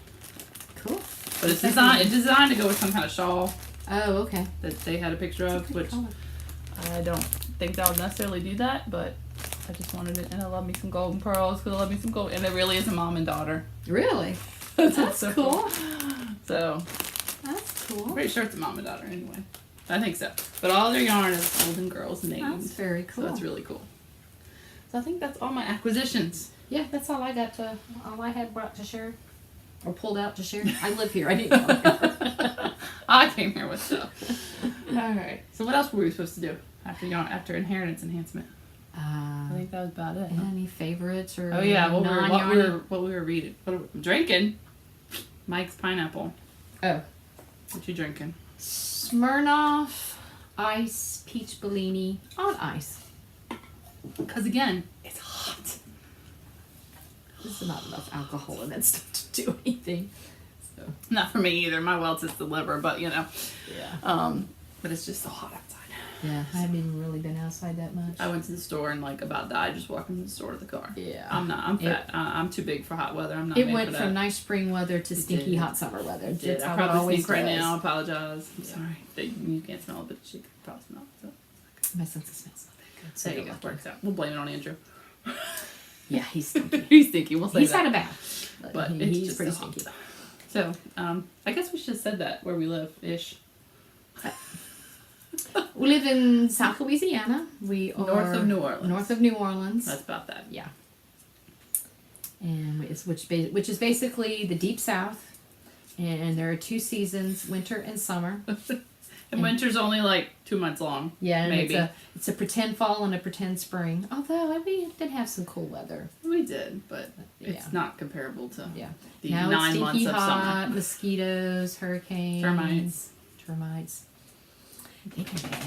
Cool. But it's designed to go with some kind of shawl Oh, okay. that they had a picture of, which Color. I don't think that would necessarily do that, but I just wanted it, and I love me some golden pearls because I love me some gold, and it really is a mom and daughter. Really? That's so cool. So That's I'm cool. pretty sure it's a mom and daughter anyway. I think so. But all their yarn is Golden Girls named. That's very cool. So that's really cool. So I think that's all my acquisitions. Yeah, that's all I got to. All I had brought to share, or pulled out to share. I live here. I didn't know. I came here with stuff. All right. So what else were we supposed to do after Inheritance Enhancement? I think that was about it. Huh? Any favorites or? Oh yeah, what non-yarny? we were reading. What I'm drinking? Mike's Pineapple. Oh. What you drinking? Smirnoff Ice Peach Bellini on ice. Because again, it's hot. There's not enough alcohol in that stuff to do anything. So. Not for me either. My welts is the liver, but you know. Yeah. But it's just so hot outside. Yeah, I haven't even really been outside that much. I went to the store and like about died just walking from the store to the car. Yeah. I'm fat. I'm too big for hot weather. I'm not. It made went for from that. nice spring weather to stinky did. hot summer weather. It did. That's I how it probably always stink right does. now. I apologize. I'm Yeah. sorry. You can't smell it, but she could probably smell it. So. My sense of smell's not that good. So There you go. Works out. We'll blame it on Andrew. Yeah, he's stinky. He's stinky. We'll say He's that. had a bath. But he's it's just pretty so hot. stinky. So, I guess we should have said that where we live ish. We live in South Louisiana. We are North of New Orleans. North of New Orleans. That's about that. Yeah. And it's which is basically the deep South, and there are 2 seasons, winter and summer. And winter's only like 2 months long. Yeah, and maybe. it's a pretend fall and a pretend spring. Although we did have some cool weather. We did, but Yeah. it's not comparable to the Now 9 it's months stinky of hot, summer. mosquitoes, hurricanes, termites. They can be bad.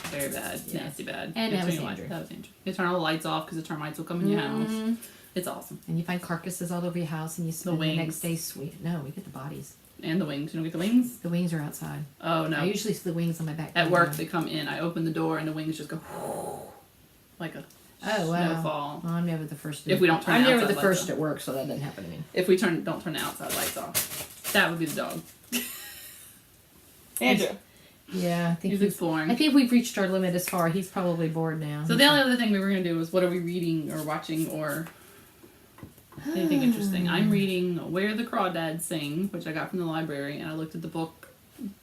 Very bad. Yeah. Nasty bad. And that was Andrew. That was Andrew. You turn all the lights off because the termites will come in your house. It's awesome. And you find carcasses all over your house, and you spend the wings. next day sweet. No, we get the bodies. And the wings. You don't get the wings? The wings are outside. Oh, no. I usually see the wings on my back. At work, they come in. I open the door, and the wings just go like a snowfall. Well, I'm never the first. If we don't turn I'm the never outside the first lights at work, so that doesn't happen to me. If we don't turn the outside lights off, that would be the dog. Andrew. Yeah, I think He's exploring. I think we've reached our limit as far. He's probably bored now. So the only other thing we were going to do was what are we reading or watching or anything interesting. I'm reading Where the Crawdads Sing, which I got from the library, and I looked at the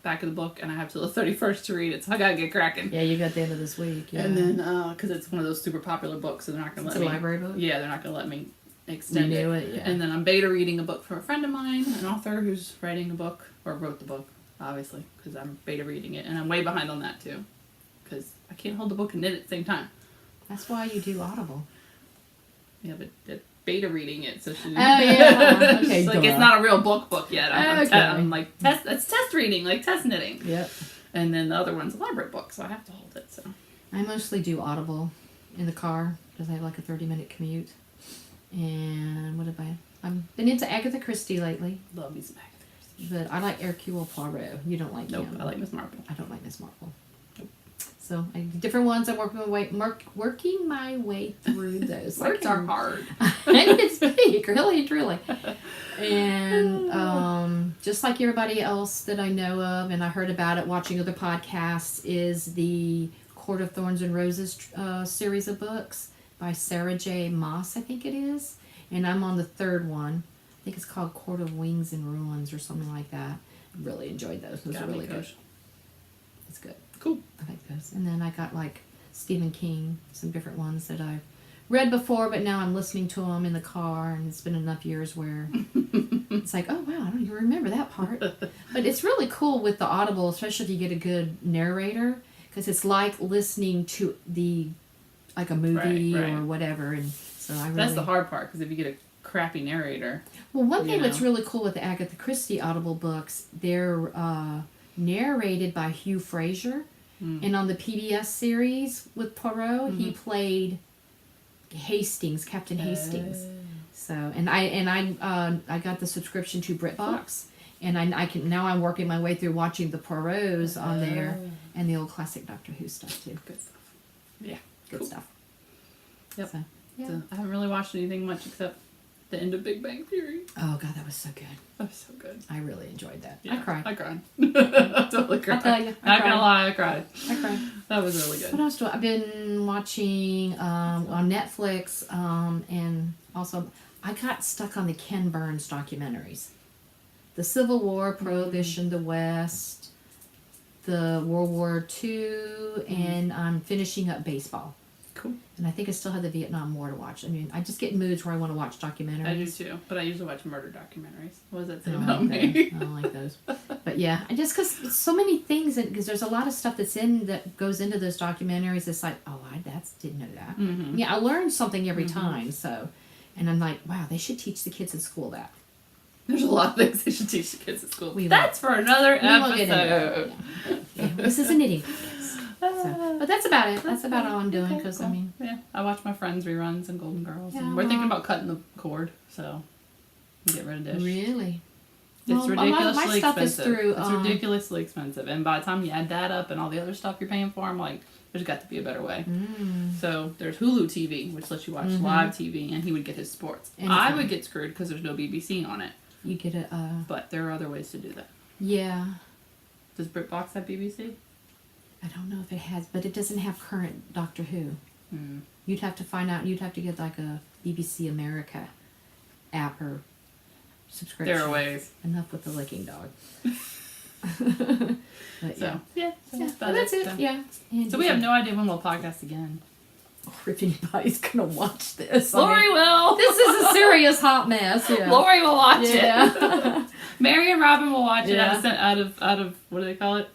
back of the book, and I have till the 31st to read it, so I gotta get cracking. Yeah, you got the end of this week. Yeah. And then, because it's one of those super popular books, so they're not going to let me... It's a library book? Yeah, they're not going to let me extend Renew it. it, yeah. And then I'm beta reading a book from a friend of mine, an author who's writing a book, or wrote the book, obviously, because I'm beta reading it, and I'm way behind on that, too, because I can't hold the book and knit at the same time. That's why you do Audible. Yeah, but beta reading it, so she... Oh, yeah. Okay, it's like, it's not a real book yet. I'm like, it's test reading, like test knitting. Yep. And then the other one's a library book, so I have to hold it, so... I mostly do Audible in the car, because I have like a 30-minute commute. And what have I've been into Agatha Christie lately. Love me some Agatha Christie. But I like Hercule Poirot. You don't like Nope, him. I like Miss Marple. I don't like Miss Marple. Nope. So different ones. I'm working my way through those. Words are hard. I can speak, really and truly. And just like everybody else that I know of, and I heard about it watching other podcasts, is the Court of Thorns and Roses series of books by Sarah J. Maas, I think it is. And I'm on the third one. I think it's called Court of Wings and Ruins or something like that. Really enjoyed those. Those are really good. It's good. Cool. I like those. And then I got like Stephen King, some different ones that I've read before, but now I'm listening to them in the car, and it's been enough years where it's like, oh wow, I don't even remember that part. But it's really cool with the Audible, especially if you get a good narrator, because it's like listening to like a movie right. or whatever. And so I really... That's the hard part, because if you get a crappy narrator. Well, one thing that's really cool with the Agatha Christie Audible books, they're narrated by Hugh Fraser. And on the PBS series with Poirot, he played Hastings, Captain Hastings. So, and I got the subscription to BritBox, and I can now I'm working my way through watching the Poirots on there, and the old classic Doctor Who stuff too. Good stuff. Yeah, good stuff. Yep. So, yeah. So, I haven't really watched anything much except the end of Big Bang Theory. Oh god, that was so good. That was so good. I really enjoyed that. Yeah, I cried. I totally cried. I tell you, Not gonna lie, I cried. I cried. That was really good. What else do I've been watching on Netflix, and also I got stuck on the Ken Burns documentaries. The Civil War, Prohibition, the West, the World War II, and I'm finishing up baseball. Cool. And I think I still have the Vietnam War to watch. I mean, I just get in moods where I want to watch documentaries. I do too, but I usually watch murder documentaries. What does that say I don't about like me? those. I don't like those. But yeah, I just because so many things, because there's a lot of stuff that goes into those documentaries. It's like, oh, I didn't know that. Mm-hmm. Yeah, I learned something every time. So, and I'm like, wow, they should teach the kids in school that. There's a lot of things they should teach the kids at school. We That's for another won't get into episode. that. Yeah. This is a knitting podcast. So, but that's about it. That's about all I'm doing. Because cool. I mean, yeah, I watch my Friends reruns and Golden Girls. Yeah, and we're thinking about cutting the cord, so we get rid of Dish. really, It's ridiculously my stuff expensive. is through. It's ridiculously expensive, and by the time you add that up and all the other stuff you're paying for, I'm like, there's got to be a better way. So there's Hulu TV, which lets you watch live TV, and he would get his sports. I would get screwed because there's no BBC on it. You get a. But there are other ways to do that. Yeah. Does BritBox have BBC? I don't know if it has, but it doesn't have current Doctor Who. Mm. You'd have to find out. You'd have to get like a BBC America app or subscription. There are ways. Enough with the licking dog. But So that's it. So. Yeah. And So we have no idea when we'll podcast again. or if anybody's gonna watch this. Lori will. This is a serious hot mess. Yeah. Lori will watch it. Yeah. Mary and Robin will watch it Yeah. out of what do they call it?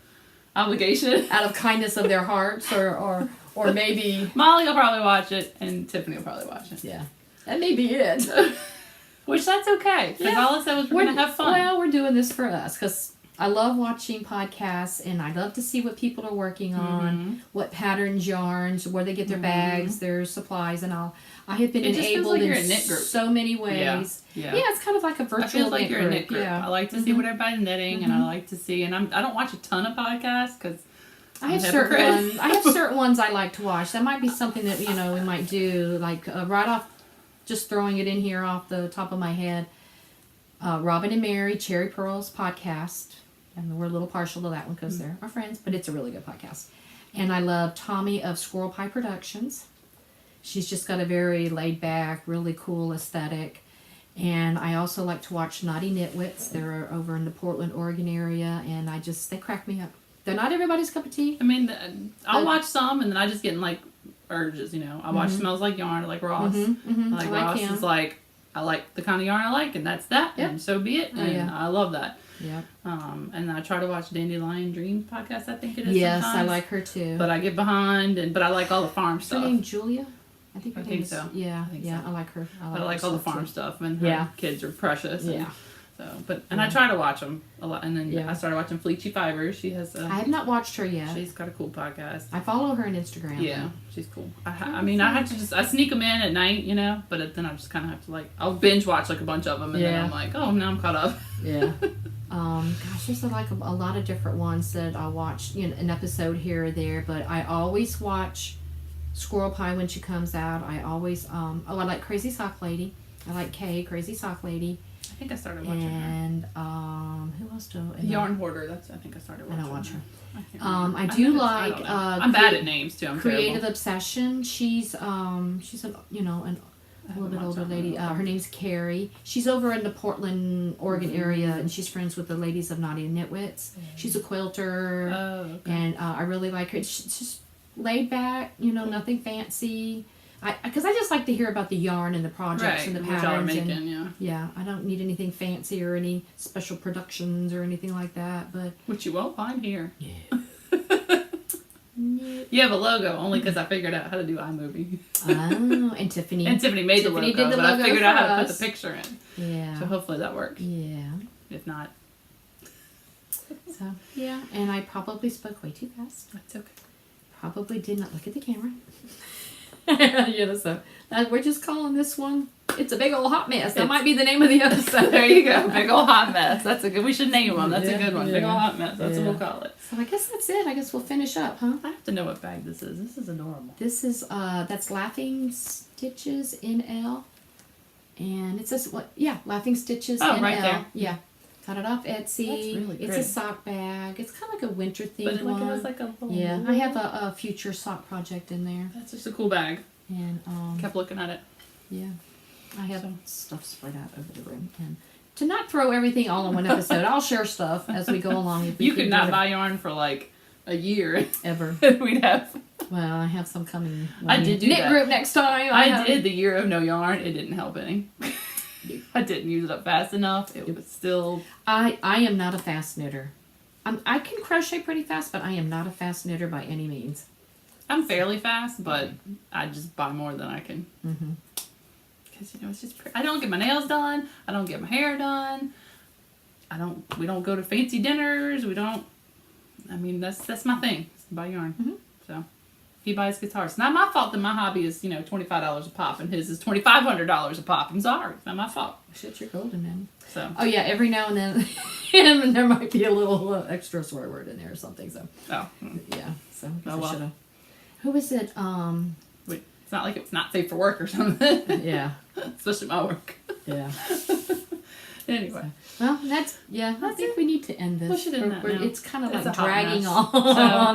obligation. out of kindness of their hearts, or maybe Molly will probably watch it, and Tiffany will probably watch it. yeah, that may be it. Which that's okay. Because all I said was we're going to have fun. Well, we're doing this for us because I love watching podcasts and I love to see what people are working on, what patterns, yarns, where they get their bags, their supplies, and all. I have been enabled like in so many ways. Yeah. It's kind of like a virtual I feel like you're a knit group. Yeah. I like to see what everybody's knitting, and I like to see. And I don't watch a ton of podcasts because I have certain ones I like to watch. That might be something that we might do, like right off. Just throwing it in here off the top of my head. Robin and Mary, Cherry Pearls podcast. And we're a little partial to that one because they're our friends, but it's a really good podcast. And I love Tommy of Squirrel Pie Productions. She's just got a very laid back, really cool aesthetic. And I also like to watch Naughty Knitwits. They're over in the Portland, Oregon area, and they crack me up. They're not everybody's cup of tea. I mean, I'll watch some, and then I just get in like urges, I watch Smells Like Yarn, I like Ross. Like Ross him. is like, I like the kind of yarn I like, and that's that, and so be it, and I love that. Yep. And I try to watch Dandelion Dream podcast, I think it is. Yes, sometimes. I like her too. But I get behind, but I like all the farm stuff. Her name Julia? I think so. Yeah, I think so. I like her. I like all the farm stuff, and her kids are precious. And I try to watch them a lot, and then I started watching Fleechy Fibers. She has. I have not watched her yet. She's got a cool podcast. I follow her on Instagram. Yeah, she's cool. I have to I sneak them in at night, but then I just kind of have to I'll binge watch like a bunch of them, and then I'm like, oh, now I'm caught up. Yeah. Gosh, there's like a lot of different ones that I watch, an episode here or there, but I always watch Squirrel Pie when she comes out. I always, I like Crazy Sock Lady. I like Kay, Crazy Sock Lady. I think I started watching her. And, who else do I... Yarn Hoarder, I think I started watching I don't watch her. I do like... I'm bad at names, too. I'm Creative terrible. Obsession. She's a little bit older lady. Her name's Carrie. She's over in the Portland, Oregon area, and she's friends with the ladies of Naughty Knitwits. She's a quilter, and I really like her. She's just laid back, nothing fancy. Because I just like to hear about the yarn and the projects and the patterns. I don't need anything fancy or any special productions or anything like that. But which you won't find here. Yeah. You have a logo only because I figured out how to do iMovie. Oh, and Tiffany. Tiffany made the logo, but I figured out how to put the picture in. Yeah. So hopefully that works. Yeah. If not. So, yeah. And I probably spoke way too fast. That's okay. Probably did not look at the camera. So we're just calling this one, it's a big old hot mess. That might be the name of the episode. There you go. Big old hot mess. That's a good, we should name them. That's a good one. Big old hot mess. That's what we'll call it. So I guess that's it. I guess we'll finish up, huh? I have to know what bag this is. This is adorable. This is, that's Laughing Stitches NL. And it says, Laughing Stitches NL. Right there. Yeah. Got it off Etsy. That's really It's pretty. a sock bag. It's kind of like a winter themed But it one. has like a little... Yeah, I have a future sock project in there. That's just a cool bag. And kept looking at it. Yeah, I have stuff spread out over the room. And to not throw everything all in one episode, I'll share stuff as we go along. If we you could not buy yarn for like a year ever. We'd have. Well, I have some coming. I did do knit that. group next time. I did the year of no yarn. It didn't help any. I didn't use it up fast enough. It was still... I am not a fast knitter. I can crochet pretty fast, but I am not a fast knitter by any means. I'm fairly fast, but I just buy more than I can. Mm-hmm. Because, it's just... I don't get my nails done. I don't get my hair done. We don't go to fancy dinners. We don't... I mean, that's my thing. Is to buy yarn. Mm-hmm. So... He buys guitars. It's not my fault that my hobby is, $25 a pop, and his is $2,500 a pop. I'm sorry. It's not my fault. Shit, you're golden, man. So. Oh, yeah, every now and then there might be a little extra swear word in there or something. So. Oh. Yeah, so oh, well. Who is it? Wait, it's not like it's not safe for work or something. Yeah. Especially my work. Yeah. Anyway. Well, I think we need to end this. We should end that now. It's kind of it's like dragging on.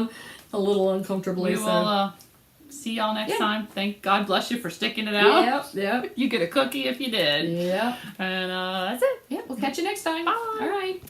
So, a little uncomfortably. We will see y'all next time. Thank God bless you for sticking it out. Yep. You get a cookie if you did. Yep. And that's it. Yeah, we'll catch you next time. Bye. All right.